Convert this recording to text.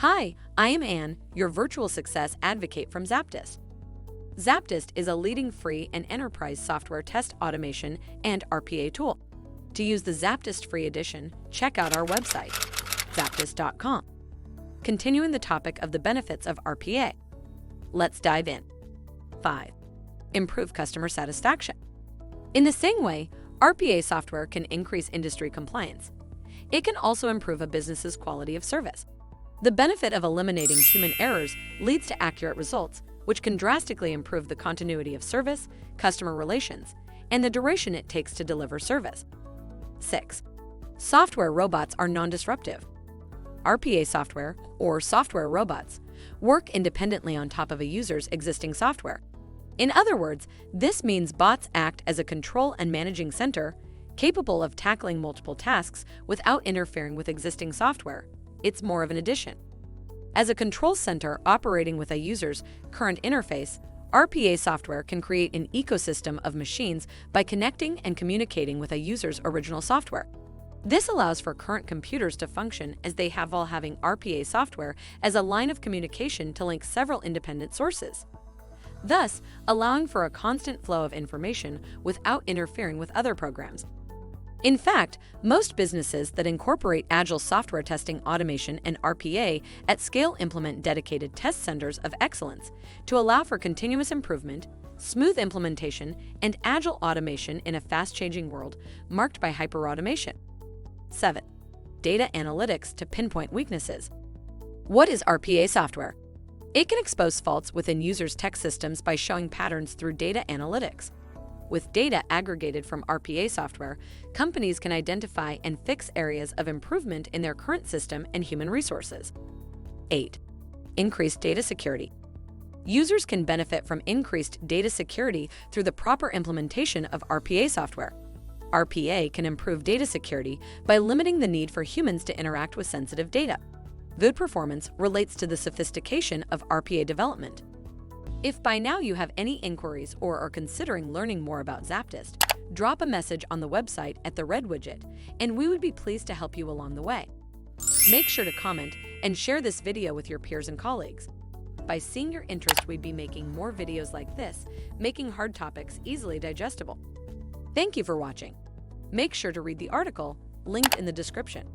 Hi, I am Anne, your virtual success advocate from ZAPTEST. ZAPTEST is a leading free and enterprise software test automation and RPA tool. To use the ZAPTEST free edition, check out our website, ZAPTEST.AI. Continuing the topic of the benefits of RPA, let's dive in. 5. Improve customer satisfaction. In the same way, RPA software can increase industry compliance. It can also improve a business's quality of service. The benefit of eliminating human errors leads to accurate results, which can drastically improve the continuity of service, customer relations, and the duration it takes to deliver service. 6. Software robots are non-disruptive. RPA software, or software robots, work independently on top of a user's existing software. In other words, this means bots act as a control and managing center, capable of tackling multiple tasks without interfering with existing software. It's more of an addition. As a control center operating with a user's current interface, RPA software can create an ecosystem of machines by connecting and communicating with a user's original software. This allows for current computers to function as they have while having RPA software as a line of communication to link several independent sources, thus allowing for a constant flow of information without interfering with other programs. In fact, most businesses that incorporate agile software testing automation and RPA at scale implement dedicated test centers of excellence to allow for continuous improvement, smooth implementation, and agile automation in a fast-changing world marked by hyperautomation. 7. Data analytics to pinpoint weaknesses. What is RPA software? It can expose faults within users' tech systems by showing patterns through data analytics. With data aggregated from RPA software, companies can identify and fix areas of improvement in their current system and human resources. 8. Increased data security. Users can benefit from increased data security through the proper implementation of RPA software. RPA can improve data security by limiting the need for humans to interact with sensitive data. Good performance relates to the sophistication of RPA development. If by now you have any inquiries or are considering learning more about ZAPTEST, drop a message on the website at the red widget, and we would be pleased to help you along the way. Make sure to comment and share this video with your peers and colleagues. By seeing your interest, we'd be making more videos like this, making hard topics easily digestible. Thank you for watching. Make sure to read the article linked in the description.